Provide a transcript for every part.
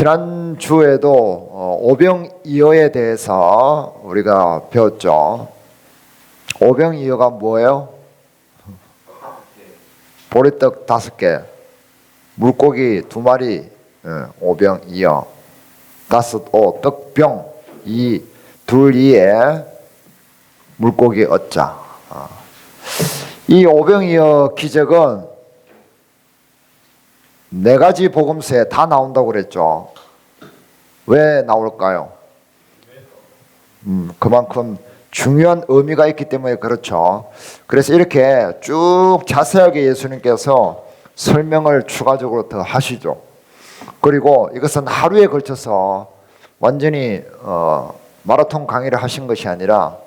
지난주에도 오병이어에 대해서 우리가 배웠죠. 오병이어가 뭐예요? 보리떡 5개, 물고기 2마리, 오병이어. 5, 떡병, 2, 둘, 2에 물고기 어자. 이 오병이어 기적은 4가지 복음서에 다 나온다고 그랬죠. 왜 나올까요? 그만큼 중요한 의미가 있기 때문에 그렇죠. 그래서 이렇게 쭉 자세하게 예수님께서 설명을 추가적으로 더 하시죠. 그리고 이것은 하루에 걸쳐서 완전히 마라톤 강의를 하신 것이 아니라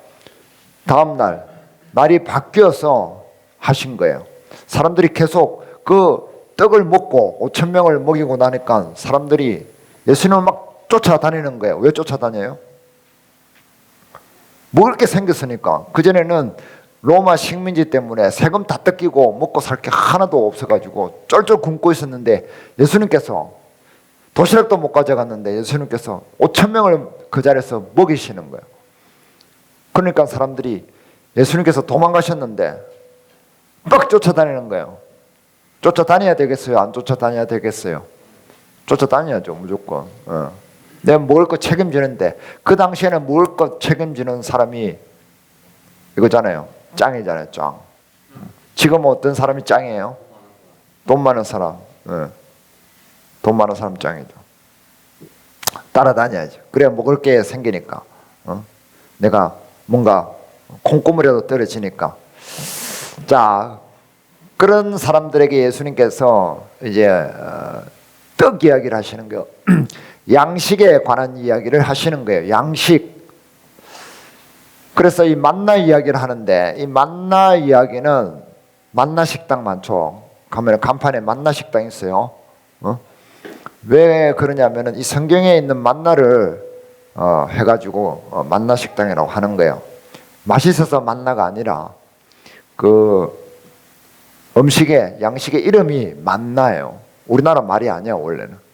다음날 날이 바뀌어서 하신 거예요. 사람들이 계속 그 떡을 먹고 5,000명을 먹이고 나니까 사람들이 예수님을 막 쫓아다니는 거예요. 왜 쫓아다녀요? 먹을 게 생겼으니까. 그전에는 로마 식민지 때문에 세금 다 뜯기고 먹고 살 게 하나도 없어가지고 쩔쩔 굶고 있었는데 예수님께서 도시락도 못 가져갔는데 예수님께서 5,000명을 그 자리에서 먹이시는 거예요. 그러니까 사람들이 예수님께서 도망가셨는데 막 쫓아다니는 거예요. 쫓아다녀야 되겠어요? 안 쫓아다녀야 되겠어요? 쫓아다녀야죠, 무조건. 내가 먹을 거 책임지는데 그 당시에는 먹을 거 책임지는 사람이 이거잖아요. 짱이잖아요, 짱. 지금 어떤 사람이 짱이에요? 돈 많은 사람. 돈 많은 사람 짱이죠. 따라다녀야죠. 그래야 먹을 게 생기니까. 내가 뭔가 콩고물이라도 떨어지니까. 자, 그런 사람들에게 예수님께서 이제 떡 이야기를 하시는 거예요. 양식에 관한 이야기를 하시는 거예요. 양식. 그래서 이 만나 이야기를 하는데 이 만나 이야기는 만나 식당 많죠. 가면 간판에 만나 식당 있어요. 왜 그러냐면은 이 성경에 있는 만나를 해가지고 만나 식당이라고 하는 거예요. 맛있어서 만나가 아니라 그 음식의 양식의 이름이 만나예요. 우리나라 말이 아니야 원래는.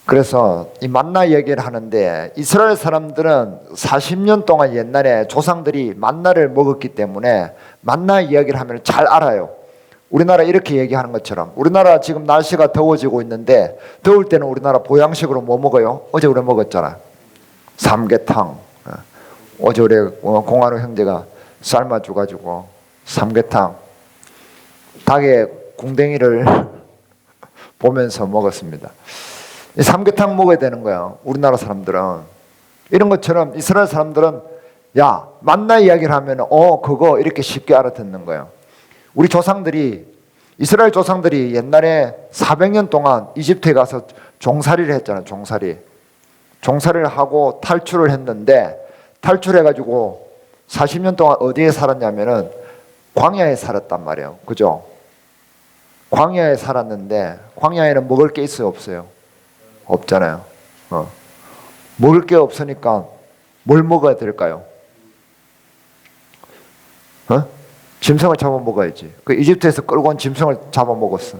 그래서 이 만나 얘기를 하는데 이스라엘 사람들은 40년 동안 옛날에 조상들이 만나를 먹었기 때문에 만나 이야기를 하면 잘 알아요. 우리나라 이렇게 얘기하는 것처럼 우리나라 지금 날씨가 더워지고 있는데 더울 때는 우리나라 보양식으로 뭐 먹어요? 어제 우리 먹었잖아. 삼계탕. 어제 우리 공한우 형제가 삶아줘가지고 삼계탕, 닭의 궁뎅이를 보면서 먹었습니다. 이 삼계탕 먹어야 되는 거야. 우리나라 사람들은 이런 것처럼 이스라엘 사람들은 야 만나 이야기를 하면 그거 이렇게 쉽게 알아듣는 거예요. 우리 조상들이 이스라엘 조상들이 옛날에 400년 동안 이집트에 가서 종살이를 했잖아요. 종살이를 하고 탈출을 했는데 탈출해가지고 40년 동안 어디에 살았냐면은 광야에 살았단 말이에요. 그죠? 광야에 살았는데 광야에는 먹을 게 있어요? 없어요? 없잖아요. 먹을 게 없으니까 뭘 먹어야 될까요? 짐승을 잡아 먹어야지. 그 이집트에서 끌고 온 짐승을 잡아 먹었어.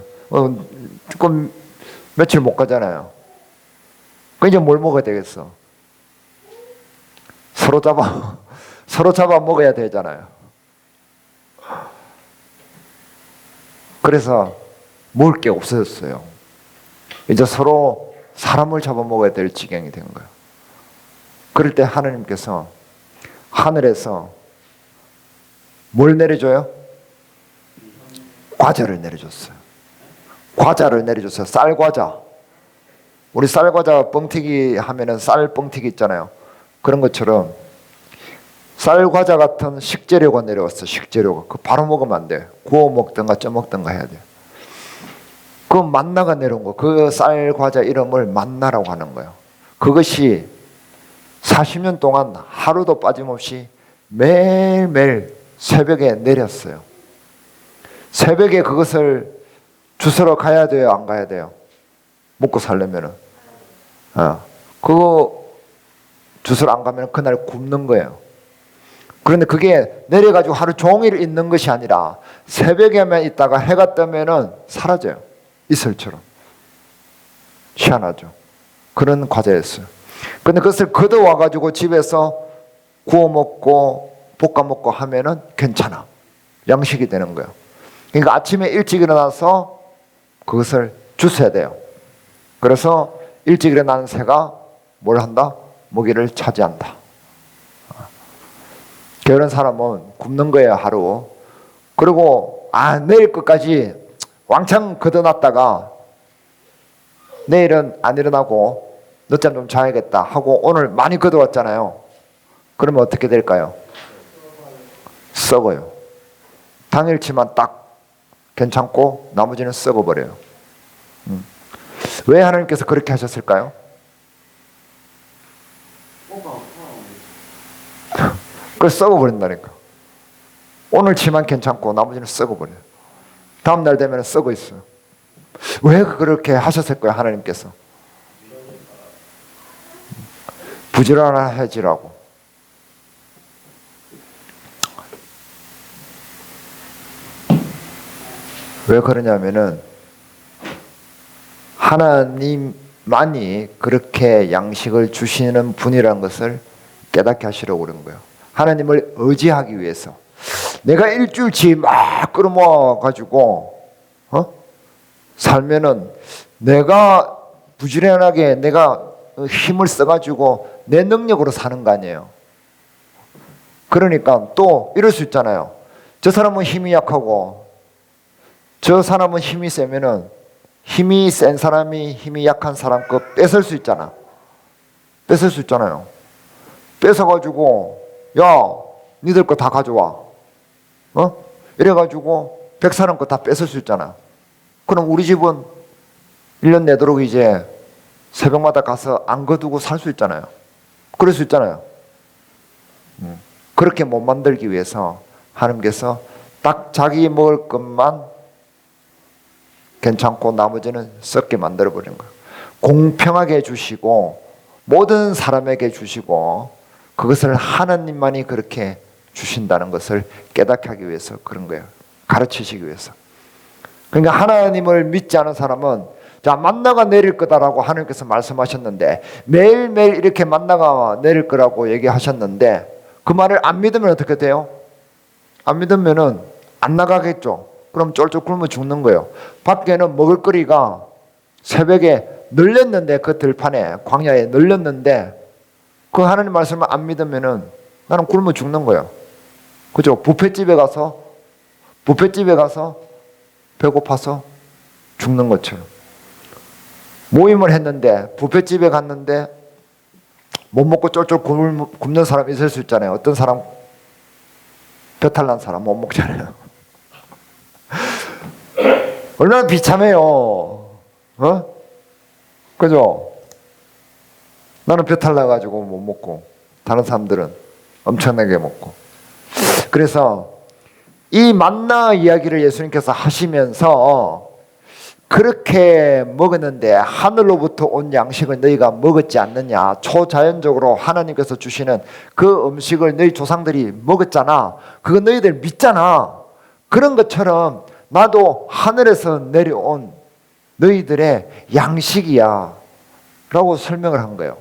조금 며칠 못 가잖아요. 그 이제 뭘 먹어야 되겠어? 서로 잡아 먹어야 되잖아요. 그래서 먹을 게 없어졌어요. 이제 서로 사람을 잡아먹어야 될 지경이 된 거예요. 그럴 때 하나님께서 하늘에서 뭘 내려줘요? 과자를 내려줬어요. 쌀과자. 우리 쌀과자 뻥튀기 하면은 쌀 뻥튀기 있잖아요. 그런 것처럼 쌀과자 같은 식재료가 내려왔어. 식재료가. 그 바로 먹으면 안 돼. 구워 먹든가 쪄 먹든가 해야 돼. 그 만나가 내려온 거. 그 쌀과자 이름을 만나라고 하는 거예요. 그것이 40년 동안 하루도 빠짐없이 매일매일 새벽에 내렸어요. 새벽에 그것을 주스러 가야 돼요? 안 가야 돼요? 먹고 살려면은. 그거 주스러 안 가면 그날 굶는 거예요. 그런데 그게 내려가지고 하루 종일 있는 것이 아니라 새벽에만 있다가 해가 뜨면은 사라져요. 이슬처럼. 희한하죠. 그런 과자였어요. 근데 그것을 걷어와 가지고 집에서 구워 먹고 볶아 먹고 하면은 괜찮아. 양식이 되는 거예요. 그러니까 아침에 일찍 일어나서 그것을 주셔야 돼요. 그래서 일찍 일어나는 새가 뭘 한다? 먹이를 차지한다. 게으른 사람은 굶는 거예요, 하루. 그리고 내일 끝까지 왕창 걷어놨다가 내일은 안 일어나고 늦잠 좀 자야겠다 하고 오늘 많이 걷어왔잖아요. 그러면 어떻게 될까요? 썩어요. 당일치만 딱 괜찮고 나머지는 썩어버려요. 왜 하나님께서 그렇게 하셨을까요? 그걸 썩어버린다니까. 오늘치만 괜찮고 나머지는 썩어버려요. 다음날 되면 썩어 있어요. 왜 그렇게 하셨을까요? 하나님께서. 부지런해지라고. 왜 그러냐면은 하나님만이 그렇게 양식을 주시는 분이라는 것을 깨닫게 하시려고 그런 거예요. 하나님을 의지하기 위해서. 내가 일주일치 막 끌어모아 가지고 살면은 내가 부지런하게 내가 힘을 써가지고 내 능력으로 사는 거 아니에요. 그러니까 또 이럴 수 있잖아요. 저 사람은 힘이 약하고 저 사람은 힘이 세면은 힘이 센 사람이 힘이 약한 사람 거 뺏을 수 있잖아. 뺏을 수 있잖아요. 뺏어가지고 야 니들 거 다 가져와. 이래가지고 100사람 거 다 뺏을 수 있잖아. 그럼 우리 집은 1년 내도록 이제 새벽마다 가서 안 거두고 살 수 있잖아요. 그럴 수 있잖아요. 그렇게 못 만들기 위해서 하나님께서 딱 자기 먹을 것만 괜찮고 나머지는 썩게 만들어버린 거예요. 공평하게 주시고 모든 사람에게 주시고 그것을 하나님만이 그렇게 주신다는 것을 깨닫게 하기 위해서 그런 거예요. 가르치시기 위해서. 그러니까 하나님을 믿지 않은 사람은 자 만나가 내릴 거다라고 하나님께서 말씀하셨는데 매일매일 이렇게 만나가 내릴 거라고 얘기하셨는데 그 말을 안 믿으면 어떻게 돼요? 안 믿으면은 안 나가겠죠. 그럼 쫄쫄 굶어 죽는 거예요. 밖에는 먹을거리가 새벽에 널렸는데 그 들판에 광야에 널렸는데 그 하나님 말씀을 안 믿으면은 나는 굶어 죽는 거예요. 그죠? 뷔페집에 가서 배고파서 죽는 것처럼. 모임을 했는데 뷔페집에 갔는데 못 먹고 쫄쫄 굶는 사람 있을 수 있잖아요. 어떤 사람 배탈 난 사람 못 먹잖아요. 얼마나 비참해요. 그죠? 나는 배탈 나가지고 못 먹고 다른 사람들은 엄청나게 먹고. 그래서 이 만나 이야기를 예수님께서 하시면서 그렇게 먹었는데 하늘로부터 온 양식을 너희가 먹었지 않느냐. 초자연적으로 하나님께서 주시는 그 음식을 너희 조상들이 먹었잖아. 그거 너희들 믿잖아. 그런 것처럼 나도 하늘에서 내려온 너희들의 양식이야 라고 설명을 한 거예요.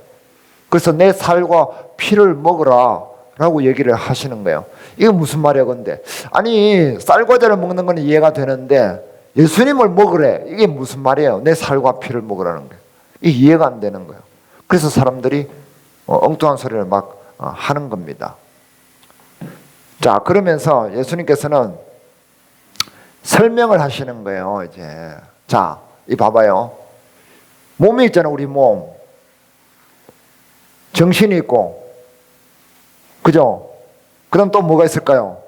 그래서 내 살과 피를 먹으라 라고 얘기를 하시는 거예요. 이게 무슨 말이야 근데. 아니 쌀과자를 먹는 건 이해가 되는데 예수님을 먹으래. 이게 무슨 말이에요? 내 살과 피를 먹으라는 거예요. 이게 이해가 안 되는 거예요. 그래서 사람들이 엉뚱한 소리를 막 하는 겁니다. 자, 그러면서 예수님께서는 설명을 하시는 거예요. 이제 자, 이 봐봐요. 몸이 있잖아요. 우리 몸. 정신이 있고, 그죠? 그다음 또 뭐가 있을까요?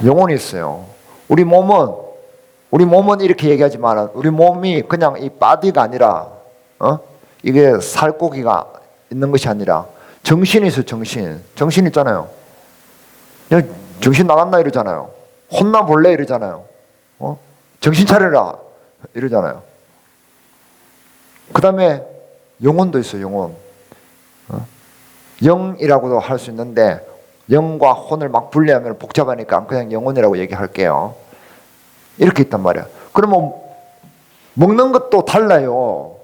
영혼이 있어요. 우리 몸은 이렇게 얘기하지만 우리 몸이 그냥 이 바디가 아니라 이게 살코기가 있는 것이 아니라 정신이 있어요. 정신 있잖아요. 그냥 정신 나갔나 이러잖아요. 혼나 볼래 이러잖아요. 정신 차려라 이러잖아요. 그 다음에 영혼도 있어요. 영혼. 영이라고도 할 수 있는데 영과 혼을 막 분리하면 복잡하니까 그냥 영혼이라고 얘기할게요. 이렇게 있단 말이야. 그러면 먹는 것도 달라요.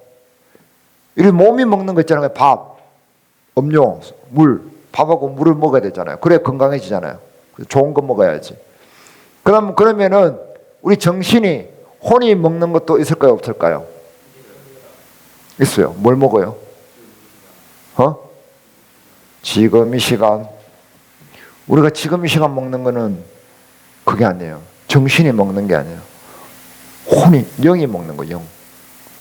이 몸이 먹는 거 있잖아요. 밥, 음료, 물. 밥하고 물을 먹어야 되잖아요. 그래 건강해지잖아요. 좋은 거 먹어야지. 그러면은 우리 정신이 혼이 먹는 것도 있을까요? 없을까요? 있어요. 뭘 먹어요? 지금 이 시간. 우리가 지금 이 시간 먹는 거는 그게 아니에요. 정신이 먹는 게 아니에요. 혼이, 영이 먹는 거, 영.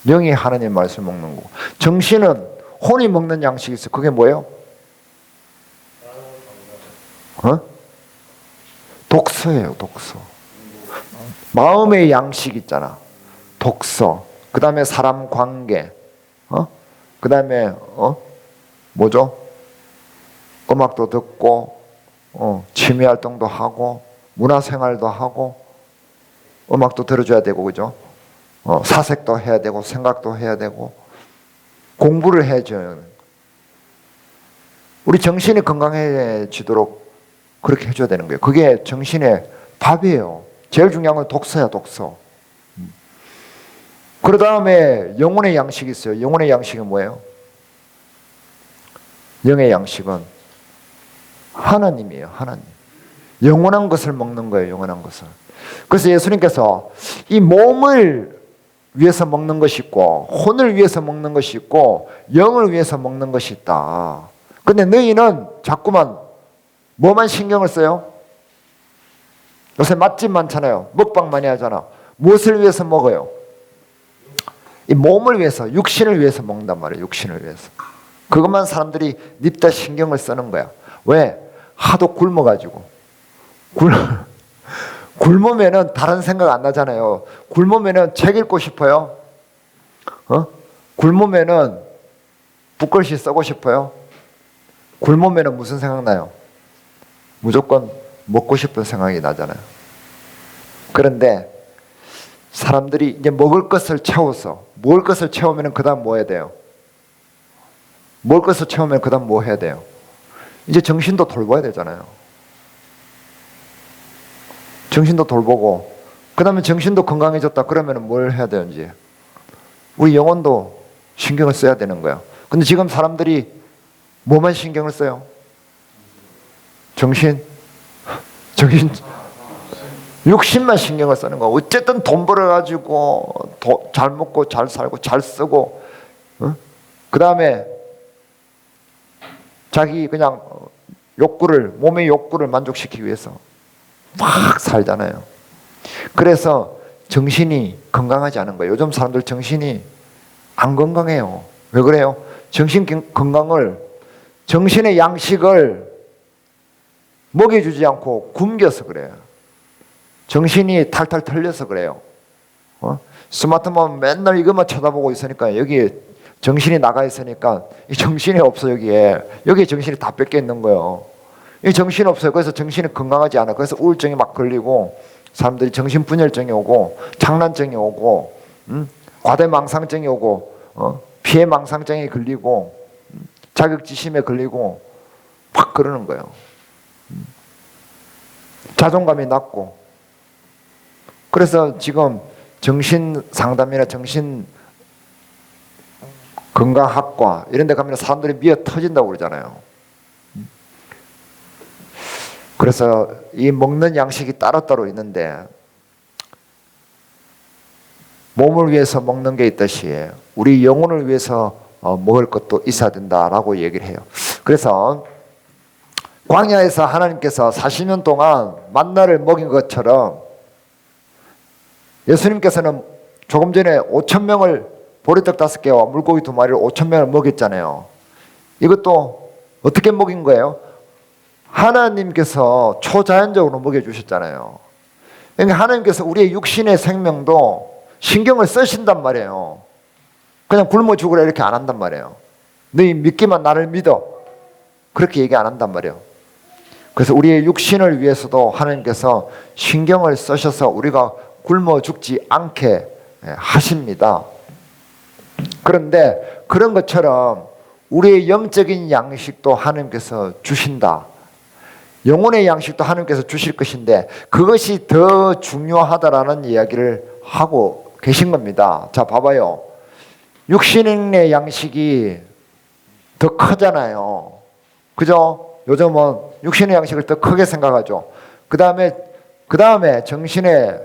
영이 하나님 말씀 먹는 거. 정신은 혼이 먹는 양식이 있어요. 그게 뭐예요? 독서예요, 독서. 마음의 양식 있잖아. 독서. 그 다음에 사람 관계. 그 다음에, 뭐죠? 음악도 듣고, 취미 활동도 하고, 문화생활도 하고, 음악도 들어줘야 되고, 그죠? 사색도 해야 되고, 생각도 해야 되고, 공부를 해줘요. 우리 정신이 건강해지도록 그렇게 해줘야 되는 거예요. 그게 정신의 밥이에요. 제일 중요한 건 독서야, 독서. 그 다음에 영혼의 양식이 있어요. 영혼의 양식은 뭐예요? 영의 양식은 하나님이에요. 하나님. 영원한 것을 먹는 거예요. 영원한 것을. 그래서 예수님께서 이 몸을 위해서 먹는 것이 있고 혼을 위해서 먹는 것이 있고 영을 위해서 먹는 것이 있다. 근데 너희는 자꾸만 뭐만 신경을 써요? 요새 맛집 많잖아요. 먹방 많이 하잖아. 무엇을 위해서 먹어요? 이 몸을 위해서, 육신을 위해서 먹는단 말이에요. 육신을 위해서. 그것만 사람들이 닙다 신경을 쓰는 거야. 왜? 하도 굶어가지고. 굶으면은 다른 생각 안 나잖아요. 굶으면은 책 읽고 싶어요. 굶으면은 붓글씨 쓰고 싶어요. 굶으면은 무슨 생각 나요? 무조건 먹고 싶은 생각이 나잖아요. 그런데 사람들이 이제 먹을 것을 채워서 먹을 것을 채우면 그 다음 뭐 해야 돼요? 먹을 것을 채우면 그 다음 뭐 해야 돼요? 이제 정신도 돌봐야 되잖아요. 정신도 돌보고 그 다음에 정신도 건강해졌다 그러면 뭘 해야 돼요? 이제 우리 영혼도 신경을 써야 되는 거야. 근데 지금 사람들이 뭐만 신경을 써요? 정신, 육신만 신경을 쓰는 거. 어쨌든 돈 벌어가지고 잘 먹고 잘 살고 잘 쓰고, 그 다음에 자기 그냥 몸의 욕구를 만족시키기 위해서 막 살잖아요. 그래서 정신이 건강하지 않은 거예요. 요즘 사람들 정신이 안 건강해요. 왜 그래요? 정신 건강을, 정신의 양식을 먹여주지 않고 굶겨서 그래요. 정신이 탈탈 털려서 그래요. 스마트폰 맨날 이것만 쳐다보고 있으니까 여기에 정신이 나가 있으니까 이 정신이 없어. 여기에 정신이 다 뺏겨 있는 거예요. 이 정신이 없어요. 그래서 정신이 건강하지 않아. 그래서 우울증이 막 걸리고 사람들이 정신분열증이 오고 장난증이 오고 과대망상증이 오고 피해망상증이 걸리고 자격지심에 걸리고 막 그러는 거예요. 자존감이 낮고. 그래서 지금 정신상담이나 정신건강학과 이런 데 가면 사람들이 미어 터진다고 그러잖아요. 그래서 이 먹는 양식이 따로따로 있는데 몸을 위해서 먹는 게 있듯이 우리 영혼을 위해서 먹을 것도 있어야 된다라고 얘기를 해요. 그래서 광야에서 하나님께서 40년 동안 만나를 먹인 것처럼 예수님께서는 조금 전에 5,000명을 보리떡 5개와 물고기 2마리를 5,000명을 먹였잖아요. 이것도 어떻게 먹인 거예요? 하나님께서 초자연적으로 먹여주셨잖아요. 그러니까 하나님께서 우리의 육신의 생명도 신경을 쓰신단 말이에요. 그냥 굶어 죽으라 이렇게 안 한단 말이에요. 너희 믿기만 나를 믿어. 그렇게 얘기 안 한단 말이에요. 그래서 우리의 육신을 위해서도 하나님께서 신경을 쓰셔서 우리가 굶어 죽지 않게 하십니다. 그런데 그런 것처럼 우리의 영적인 양식도 하나님께서 주신다. 영혼의 양식도 하나님께서 주실 것인데 그것이 더 중요하다라는 이야기를 하고 계신 겁니다. 자, 봐봐요. 육신의 양식이 더 크잖아요. 그죠? 요즘은 육신의 양식을 더 크게 생각하죠. 그 다음에 정신의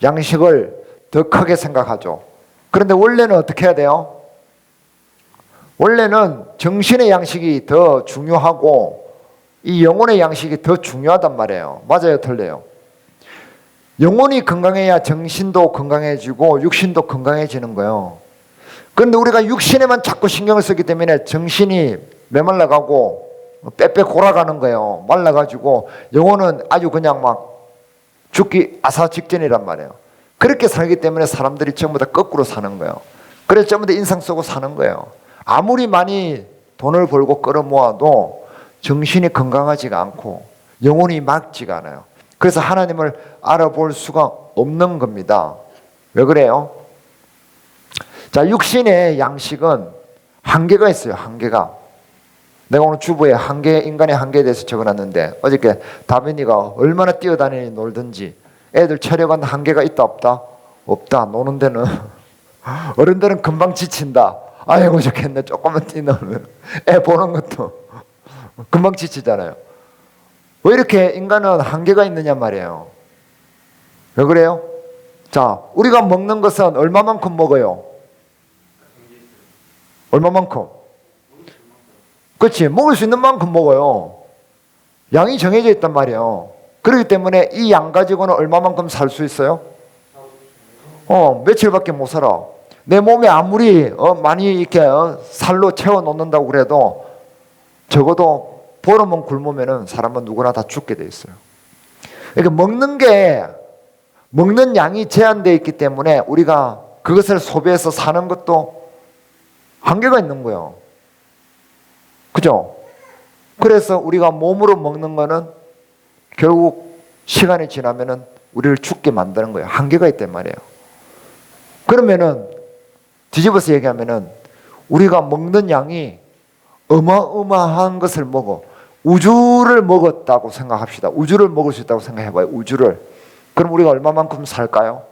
양식을 더 크게 생각하죠. 그런데 원래는 어떻게 해야 돼요? 원래는 정신의 양식이 더 중요하고 이 영혼의 양식이 더 중요하단 말이에요. 맞아요, 틀려요? 영혼이 건강해야 정신도 건강해지고 육신도 건강해지는 거예요. 그런데 우리가 육신에만 자꾸 신경을 쓰기 때문에 정신이 메말라가고 빼빼 골아가는 거예요. 말라가지고 영혼은 아주 그냥 막 죽기 아사 직전이란 말이에요. 그렇게 살기 때문에 사람들이 전부 다 거꾸로 사는 거예요. 그래서 전부 다 인상 쓰고 사는 거예요. 아무리 많이 돈을 벌고 끌어모아도 정신이 건강하지가 않고 영혼이 맑지가 않아요. 그래서 하나님을 알아볼 수가 없는 겁니다. 왜 그래요? 자, 육신의 양식은 한계가 있어요. 한계가. 내가 오늘 주보에 인간의 한계에 대해서 적어놨는데 어저께 다빈이가 얼마나 뛰어다니니 놀든지 애들 체력은 한계가 있다 없다? 없다. 노는 데는 어른들은 금방 지친다. 아이고 좋겠네. 조금만 뛰면 애 보는 것도 금방 지치잖아요. 왜 이렇게 인간은 한계가 있느냐 말이에요. 왜 그래요? 자, 우리가 먹는 것은 얼마만큼 먹어요? 얼마만큼? 그렇지. 먹을 수 있는 만큼 먹어요. 양이 정해져 있단 말이에요. 그렇기 때문에 이 양 가지고는 얼마만큼 살 수 있어요? 며칠밖에 못 살아. 내 몸에 아무리 많이 이렇게 살로 채워 놓는다고 그래도 적어도 보름은 굶으면은 사람은 누구나 다 죽게 돼 있어요. 그러니까 먹는 양이 제한되어 있기 때문에 우리가 그것을 소비해서 사는 것도 한계가 있는 거예요. 그죠? 그래서 우리가 몸으로 먹는 거는 결국 시간이 지나면은 우리를 죽게 만드는 거예요. 한계가 있단 말이에요. 그러면은 뒤집어서 얘기하면은 우리가 먹는 양이 어마어마한 것을 먹어. 우주를 먹었다고 생각합시다. 우주를 먹을 수 있다고 생각해봐요. 우주를. 그럼 우리가 얼마만큼 살까요?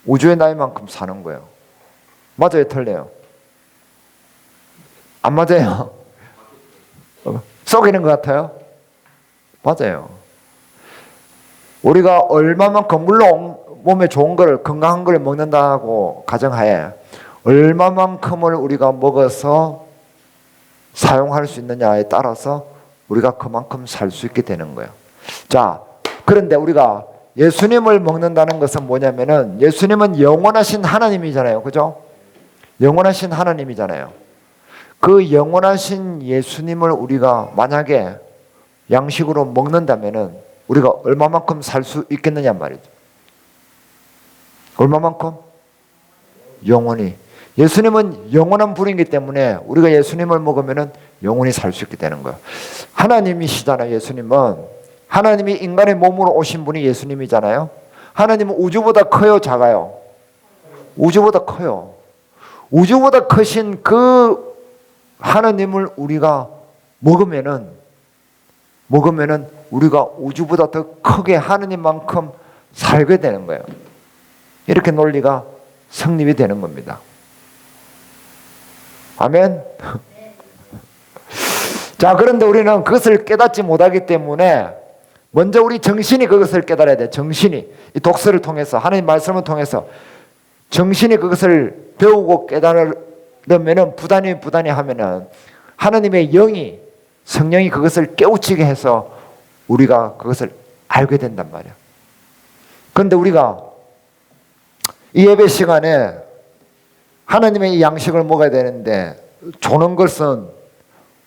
우주의 나이만큼 사는 거예요. 맞아요, 틀려요? 안 맞아요? 썩이는 것 같아요? 맞아요. 우리가 얼마만큼, 물론 몸에 좋은 걸, 건강한 걸 먹는다고 가정하에 얼마만큼을 우리가 먹어서 사용할 수 있느냐에 따라서 우리가 그만큼 살 수 있게 되는 거예요. 자, 그런데 우리가 예수님을 먹는다는 것은 뭐냐면은 예수님은 영원하신 하나님이잖아요. 그죠? 영원하신 하나님이잖아요. 그 영원하신 예수님을 우리가 만약에 양식으로 먹는다면은 우리가 얼마만큼 살 수 있겠느냐 말이죠. 얼마만큼? 영원히. 예수님은 영원한 분이기 때문에 우리가 예수님을 먹으면은 영원히 살 수 있게 되는 거예요. 하나님이시잖아요. 예수님은 하나님이 인간의 몸으로 오신 분이 예수님이잖아요. 하나님은 우주보다 커요, 작아요? 우주보다 커요. 우주보다 크신 그 하나님을 우리가 먹으면은 우리가 우주보다 더 크게 하나님만큼 살게 되는 거예요. 이렇게 논리가 성립이 되는 겁니다. 아멘. 자, 그런데 우리는 그것을 깨닫지 못하기 때문에 먼저 우리 정신이 그것을 깨달아야 돼. 정신이 이 독서를 통해서 하나님 말씀을 통해서 정신이 그것을 배우고 깨달으면은 부단히 하면은 하나님의 영이 성령이 그것을 깨우치게 해서 우리가 그것을 알게 된단 말이야. 그런데 우리가 이 예배 시간에 하나님의 이 양식을 먹어야 되는데 조는 것은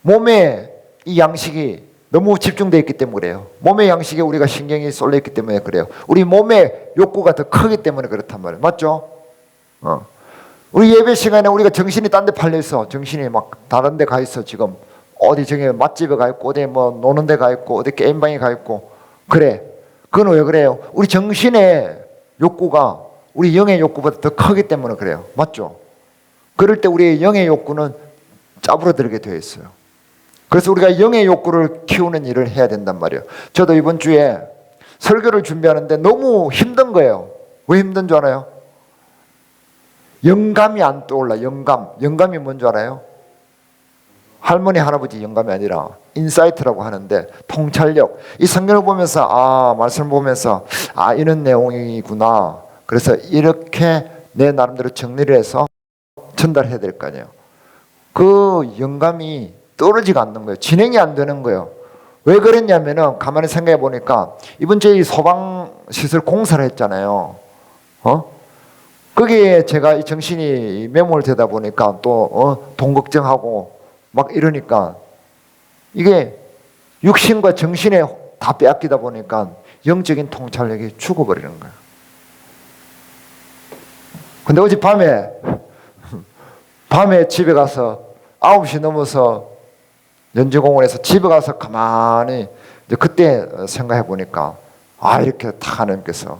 몸에 이 양식이 너무 집중되어 있기 때문에 그래요. 몸의 양식에 우리가 신경이 쏠려 있기 때문에 그래요. 우리 몸의 욕구가 더 크기 때문에 그렇단 말이에요. 맞죠? 우리 예배 시간에 우리가 정신이 딴 데 팔려 있어. 정신이 막 다른 데 가 있어. 지금 어디 저기 맛집에 가 있고 어디 뭐 노는 데 가 있고 어디 게임방에 가 있고 그래. 그건 왜 그래요? 우리 정신의 욕구가 우리 영의 욕구보다 더 크기 때문에 그래요. 맞죠? 그럴 때 우리의 영의 욕구는 짜부러들게 되어 있어요. 그래서 우리가 영의 욕구를 키우는 일을 해야 된단 말이에요. 저도 이번 주에 설교를 준비하는데 너무 힘든 거예요. 왜 힘든 줄 알아요? 영감이 안 떠올라. 영감이 뭔 줄 알아요? 할머니 할아버지 영감이 아니라 인사이트라고 하는데 통찰력. 이 성경을 보면서 말씀을 보면서 이런 내용이구나. 그래서 이렇게 내 나름대로 정리를 해서 전달해야 될 거 아니에요. 그 영감이 떨어지가 않는 거예요. 진행이 안 되는 거예요. 왜 그랬냐면은 가만히 생각해 보니까 이번 주에 이 소방시설 공사를 했잖아요. 거기에 제가 이 정신이 매몰되다 보니까 또 돈 걱정하고 막 이러니까 이게 육신과 정신에 다 빼앗기다 보니까 영적인 통찰력이 죽어버리는 거예요. 근데 어제 밤에 집에 가서 9시 넘어서 연주공원에서 집에 가서 가만히 이제 그때 생각해 보니까 이렇게 다 하나님께서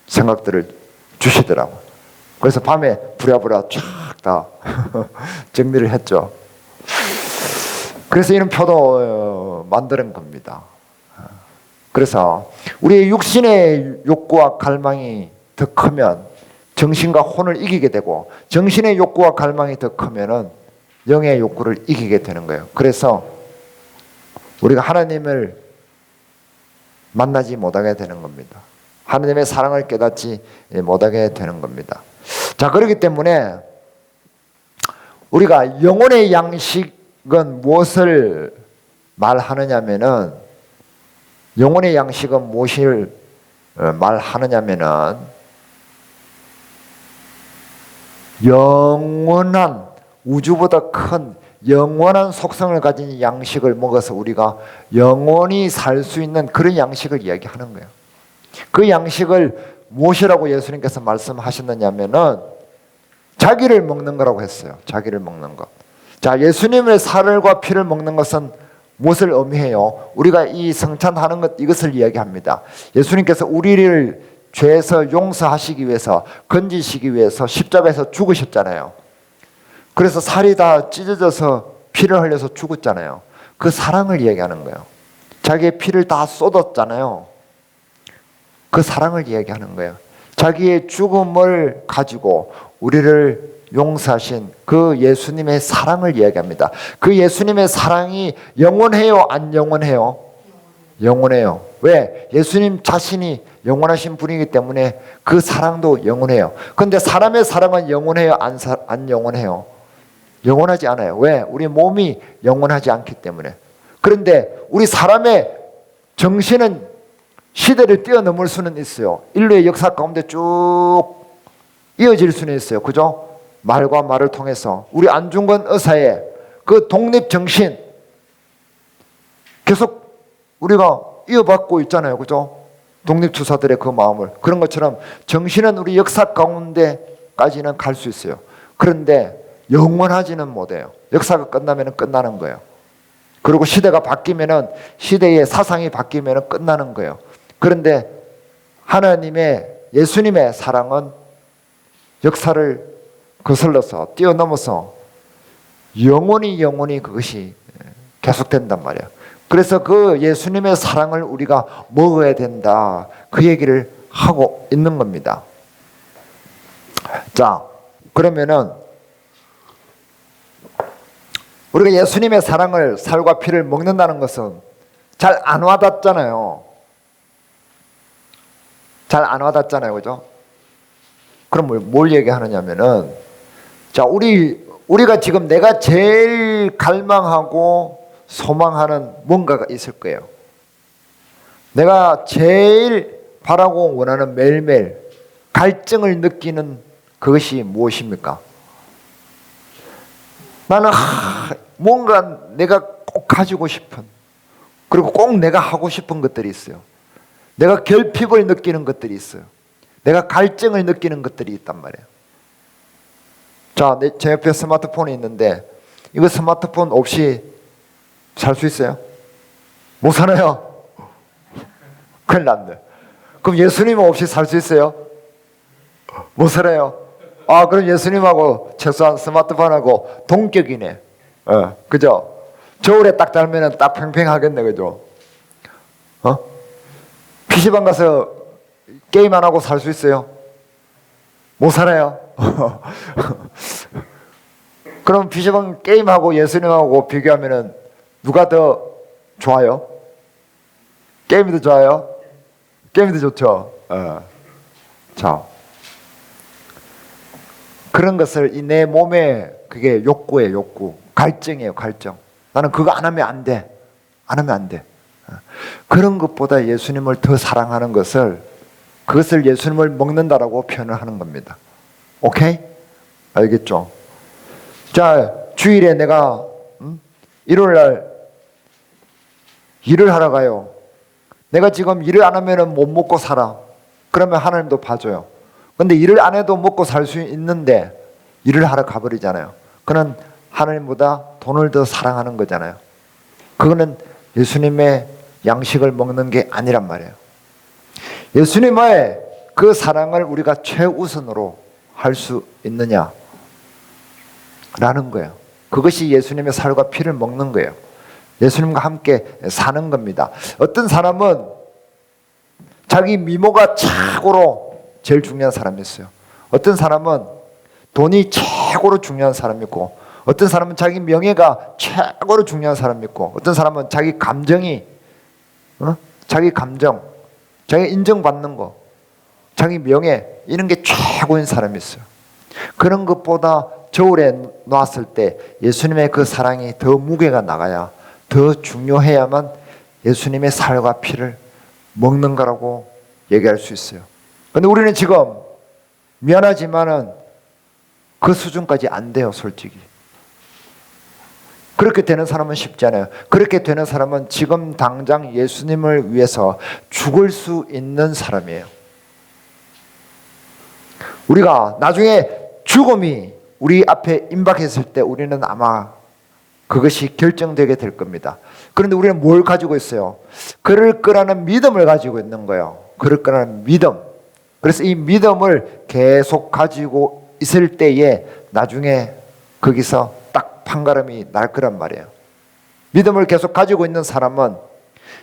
생각들을 주시더라고. 그래서 밤에 부랴부랴 쫙 다 정리를 했죠. 그래서 이런 표도 만드는 겁니다. 그래서 우리의 육신의 욕구와 갈망이 더 크면 정신과 혼을 이기게 되고, 정신의 욕구와 갈망이 더 크면은 영의 욕구를 이기게 되는 거예요. 그래서 우리가 하나님을 만나지 못하게 되는 겁니다. 하나님의 사랑을 깨닫지 못하게 되는 겁니다. 자, 그렇기 때문에 우리가 영혼의 양식은 무엇을 말하느냐면은, 영혼의 양식은 무엇을 말하느냐면은 영원한, 우주보다 큰 영원한 속성을 가진 양식을 먹어서 우리가 영원히 살 수 있는 그런 양식을 이야기하는 거예요. 그 양식을 무엇이라고 예수님께서 말씀하셨느냐면은 자기를 먹는 거라고 했어요. 자기를 먹는 것. 자, 예수님의 살과 피를 먹는 것은 무엇을 의미해요? 우리가 이 성찬하는 것, 이것을 이야기합니다. 예수님께서 우리를 죄에서 용서하시기 위해서, 건지시기 위해서 십자가에서 죽으셨잖아요. 그래서 살이 다 찢어져서 피를 흘려서 죽었잖아요. 그 사랑을 이야기하는 거예요. 자기의 피를 다 쏟았잖아요. 그 사랑을 이야기하는 거예요. 자기의 죽음을 가지고 우리를 용서하신 그 예수님의 사랑을 이야기합니다. 그 예수님의 사랑이 영원해요? 안 영원해요? 영원해요. 왜? 예수님 자신이 영원하신 분이기 때문에 그 사랑도 영원해요. 그런데 사람의 사랑은 영원해요? 안 영원해요? 영원하지 않아요. 왜? 우리 몸이 영원하지 않기 때문에. 그런데 우리 사람의 정신은 시대를 뛰어넘을 수는 있어요. 인류의 역사 가운데 쭉 이어질 수는 있어요. 그죠? 말과 말을 통해서 우리 안중근 의사의 그 독립정신 계속 우리가 이어받고 있잖아요. 그죠? 독립투사들의 그 마음을. 그런 것처럼 정신은 우리 역사 가운데까지는 갈 수 있어요. 그런데 영원하지는 못해요. 역사가 끝나면 끝나는 거예요. 그리고 시대가 바뀌면은, 시대의 사상이 바뀌면 끝나는 거예요. 그런데 하나님의, 예수님의 사랑은 역사를 거슬러서 뛰어넘어서 영원히 그것이 계속된단 말이에요. 그래서 그 예수님의 사랑을 우리가 먹어야 된다, 그 얘기를 하고 있는 겁니다. 자, 그러면은 우리가 예수님의 사랑을, 살과 피를 먹는다는 것은 잘 안 와닿잖아요. 잘 안 와닿잖아요. 그죠? 그럼 뭘 얘기하느냐면은, 자, 우리가 지금 내가 제일 갈망하고 소망하는 뭔가가 있을 거예요. 내가 제일 바라고 원하는, 매일매일 갈증을 느끼는 그것이 무엇입니까? 나는 뭔가 내가 꼭 가지고 싶은, 그리고 꼭 내가 하고 싶은 것들이 있어요. 내가 결핍을 느끼는 것들이 있어요. 내가 갈증을 느끼는 것들이 있단 말이에요. 자, 제 옆에 스마트폰이 있는데 이거 스마트폰 없이 살 수 있어요? 못 살아요. 큰일 났네. 그럼 예수님 없이 살 수 있어요? 못 살아요. 그럼 예수님하고 최소한 스마트폰하고 동격이네. 그죠? 겨울에 딱 달면은 딱 팽팽하겠네. 그죠? PC방 가서 게임 안 하고 살 수 있어요? 못 살아요. 그럼 비숍은 게임하고 예수님하고 비교하면은 누가 더 좋아요? 게임이 더 좋아요? 게임이 더 좋죠. 자, 그런 것을 이 내 몸에 그게 욕구예요, 욕구. 갈증이에요, 갈증. 나는 그거 안 하면 안 돼. 안 하면 안 돼. 그런 것보다 예수님을 더 사랑하는 것을, 그것을 예수님을 먹는다라고 표현을 하는 겁니다. 오케이? 알겠죠? 자, 주일에 내가 일요일날 일을 하러 가요. 내가 지금 일을 안 하면 못 먹고 살아. 그러면 하나님도 봐줘요. 근데 일을 안 해도 먹고 살 수 있는데 일을 하러 가버리잖아요. 그는 하나님보다 돈을 더 사랑하는 거잖아요. 그거는 예수님의 양식을 먹는 게 아니란 말이에요. 예수님의 그 사랑을 우리가 최우선으로 할 수 있느냐 라는 거예요. 그것이 예수님의 살과 피를 먹는 거예요. 예수님과 함께 사는 겁니다. 어떤 사람은 자기 미모가 최고로 제일 중요한 사람이 있어요. 어떤 사람은 돈이 최고로 중요한 사람이 있고, 어떤 사람은 자기 명예가 최고로 중요한 사람이 있고, 어떤 사람은 자기 감정이 자기 감정, 자기 인정받는 거, 자기 명예 이런 게 최고인 사람이 있어요. 그런 것보다 저울에 놨을 때 예수님의 그 사랑이 더 무게가 나가야, 더 중요해야만 예수님의 살과 피를 먹는 거라고 얘기할 수 있어요. 근데 우리는 지금 미안하지만은 그 수준까지 안 돼요, 솔직히. 그렇게 되는 사람은 쉽지 않아요. 그렇게 되는 사람은 지금 당장 예수님을 위해서 죽을 수 있는 사람이에요. 우리가 나중에 죽음이 우리 앞에 임박했을 때 우리는 아마 그것이 결정되게 될 겁니다. 그런데 우리는 뭘 가지고 있어요? 그럴 거라는 믿음을 가지고 있는 거예요. 그럴 거라는 믿음. 그래서 이 믿음을 계속 가지고 있을 때에 나중에 거기서 딱 판가름이 날 거란 말이에요. 믿음을 계속 가지고 있는 사람은,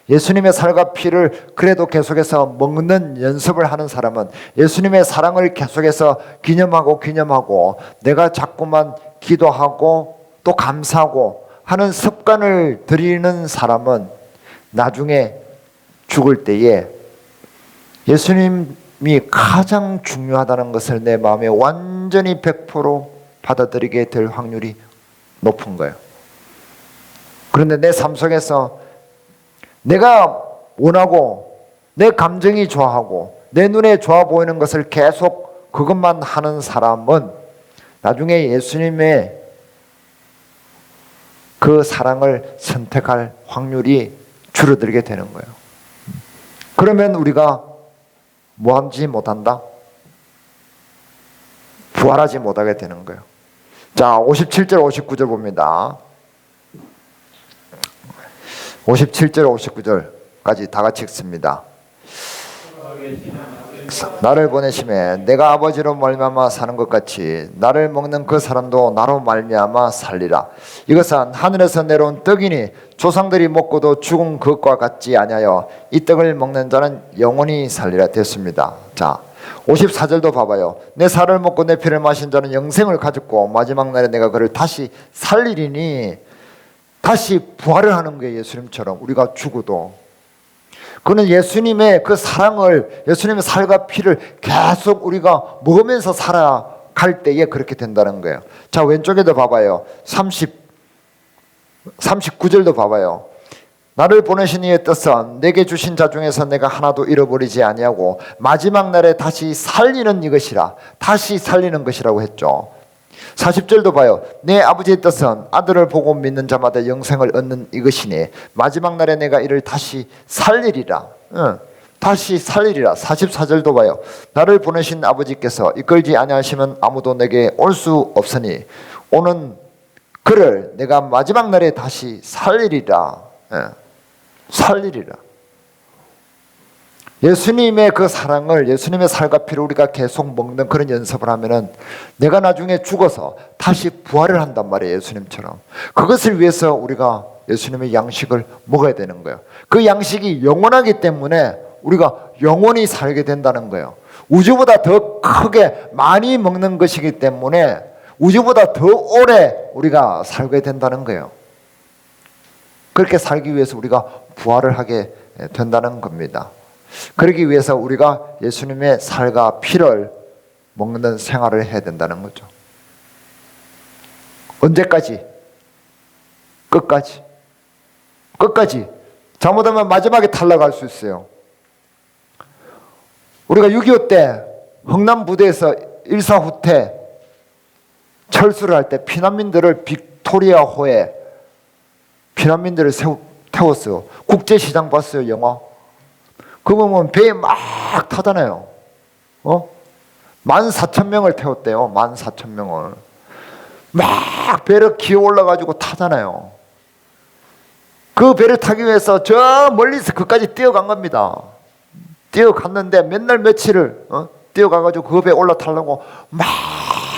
예수님의 살과 피를 그래도 계속해서 먹는 연습을 하는 사람은, 예수님의 사랑을 계속해서 기념하고 내가 자꾸만 기도하고 또 감사하고 하는 습관을 들이는 사람은 나중에 죽을 때에 예수님이 가장 중요하다는 것을 내 마음에 완전히 100% 받아들이게 될 확률이 높은 거예요. 그런데 내 삶 속에서 내가 원하고 내 감정이 좋아하고 내 눈에 좋아 보이는 것을 계속 그것만 하는 사람은 나중에 예수님의 그 사랑을 선택할 확률이 줄어들게 되는 거예요. 그러면 우리가 뭐하지 못한다? 부활하지 못하게 되는 거예요. 자, 57절 59절 봅니다. 57절 59절까지 다 같이 읽습니다. 나를 보내심에 내가 아버지로 말미암아 사는 것 같이 나를 먹는 그 사람도 나로 말미암아 살리라. 이것은 하늘에서 내려온 떡이니 조상들이 먹고도 죽은 것과 같지 아니하여 이 떡을 먹는 자는 영원히 살리라 됐습니다. 자, 54절도 봐봐요. 내 살을 먹고 내 피를 마신 자는 영생을 가졌고 마지막 날에 내가 그를 다시 살리리니, 다시 부활을 하는 거예요. 예수님처럼 우리가 죽어도. 그는 예수님의 그 사랑을, 예수님의 살과 피를 계속 우리가 먹으면서 살아갈 때에 그렇게 된다는 거예요. 자, 왼쪽에도 봐봐요. 39절도 봐봐요. 나를 보내신 이의 뜻은 내게 주신 자 중에서 내가 하나도 잃어버리지 아니하고 마지막 날에 다시 살리는 이것이라. 다시 살리는 것이라고 했죠. 40절도 봐요. 내 아버지의 뜻은 아들을 보고 믿는 자마다 영생을 얻는 이것이니 마지막 날에 내가 이를 다시 살리리라. 다시 살리리라. 44절도 봐요. 나를 보내신 아버지께서 이끌지 아니하시면 아무도 내게 올 수 없으니 오는 그를 내가 마지막 날에 다시 살리리라. 살리리라. 예수님의 그 사랑을, 예수님의 살과 피를 우리가 계속 먹는 그런 연습을 하면은 내가 나중에 죽어서 다시 부활을 한단 말이에요. 예수님처럼. 그것을 위해서 우리가 예수님의 양식을 먹어야 되는 거예요. 그 양식이 영원하기 때문에 우리가 영원히 살게 된다는 거예요. 우주보다 더 크게 많이 먹는 것이기 때문에 우주보다 더 오래 우리가 살게 된다는 거예요. 그렇게 살기 위해서 우리가 부활을 하게 된다는 겁니다. 그러기 위해서 우리가 예수님의 살과 피를 먹는 생활을 해야 된다는 거죠. 언제까지? 끝까지. 끝까지. 잘못하면 마지막에 탈락할 수 있어요. 우리가 6.25 때 흥남 부대에서 일사후퇴 철수를 할 때 피난민들을 빅토리아호에 피난민들을 태웠어요. 국제시장 봤어요, 영화? 그거 보면 배에 막 타잖아요. 14,000명을 태웠대요. 14,000명을. 막 배를 기어 올라가지고 타잖아요. 그 배를 타기 위해서 저 멀리서 그까지 뛰어간 겁니다. 뛰어갔는데 맨날 며칠을 뛰어가가지고 그 배에 올라타려고 막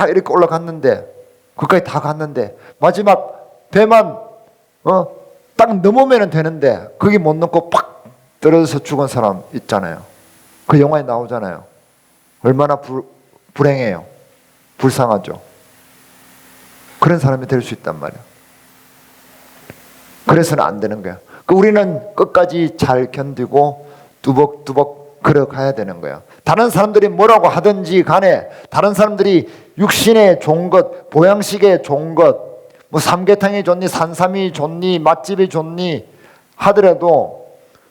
이렇게 올라갔는데 그까지 다 갔는데 마지막 배만 딱 넘으면 되는데 거기 못 넘고 팍 떨어져서 죽은 사람 있잖아요. 그 영화에 나오잖아요. 얼마나 불행해요. 불쌍하죠. 그런 사람이 될 수 있단 말이에요. 그래서는 안 되는 거예요. 우리는 끝까지 잘 견디고 뚜벅뚜벅 걸어가야 되는 거예요. 다른 사람들이 뭐라고 하든지 간에 다른 사람들이 육신에 좋은 것, 보양식에 좋은 것, 뭐 삼계탕이 좋니, 산삼이 좋니, 맛집이 좋니 하더라도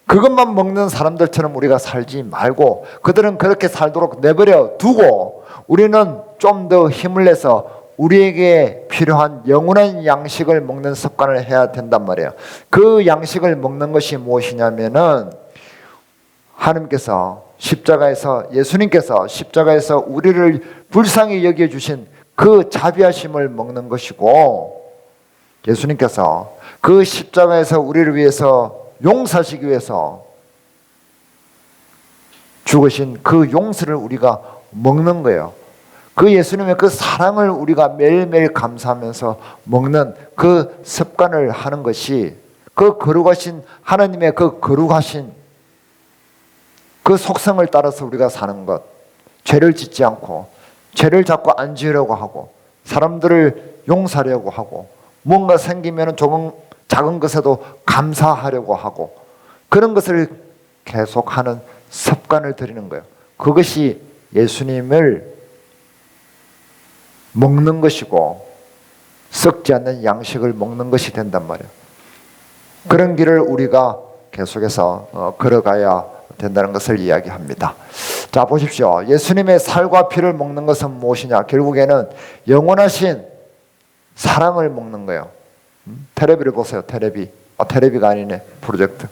그것만 먹는 사람들처럼 우리가 살지 말고 그들은 그렇게 살도록 내버려 두고 우리는 좀 더 힘을 내서 우리에게 필요한 영원한 양식을 먹는 습관을 해야 된단 말이에요. 그 양식을 먹는 것이 무엇이냐면은 하나님께서 예수님께서 십자가에서 우리를 불쌍히 여겨주신 그 자비하심을 먹는 것이고 예수님께서 그 십자가에서 우리를 위해서 용서하시기 위해서 죽으신 그 용서를 우리가 먹는 거예요. 그 예수님의 그 사랑을 우리가 매일매일 감사하면서 먹는 그 습관을 하는 것이 그 거룩하신 하나님의 그 거룩하신 그 속성을 따라서 우리가 사는 것, 죄를 짓지 않고 죄를 자꾸 안 지으려고 하고 사람들을 용서하려고 하고 뭔가 생기면 조금 작은 것에도 감사하려고 하고 그런 것을 계속하는 습관을 들이는 거예요. 그것이 예수님을 먹는 것이고 썩지 않는 양식을 먹는 것이 된단 말이에요. 그런 길을 우리가 계속해서 걸어가야 된다는 것을 이야기합니다. 자, 보십시오. 예수님의 살과 피를 먹는 것은 무엇이냐? 결국에는 영원하신 사랑을 먹는 거예요. 테레비를 보세요. 테레비가 아니네. 프로젝트.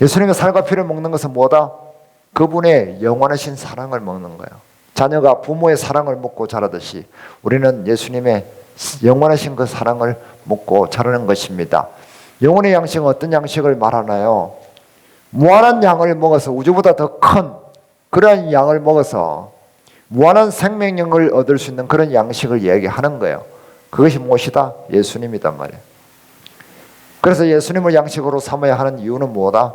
예수님의 살과 피를 먹는 것은 뭐다? 그분의 영원하신 사랑을 먹는 거예요. 자녀가 부모의 사랑을 먹고 자라듯이 우리는 예수님의 영원하신 그 사랑을 먹고 자라는 것입니다. 영혼의 양식은 어떤 양식을 말하나요? 무한한 양을 먹어서 우주보다 더 큰 그러한 양을 먹어서 무한한 생명력을 얻을 수 있는 그런 양식을 얘기하는 거예요. 그것이 무엇이다? 예수님이단 말이에요. 그래서 예수님을 양식으로 삼아야 하는 이유는 뭐다?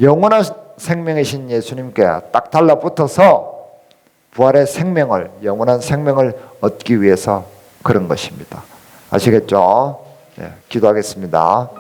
영원한 생명이신 예수님께 딱 달라붙어서 부활의 생명을, 영원한 생명을 얻기 위해서 그런 것입니다. 아시겠죠? 네, 기도하겠습니다.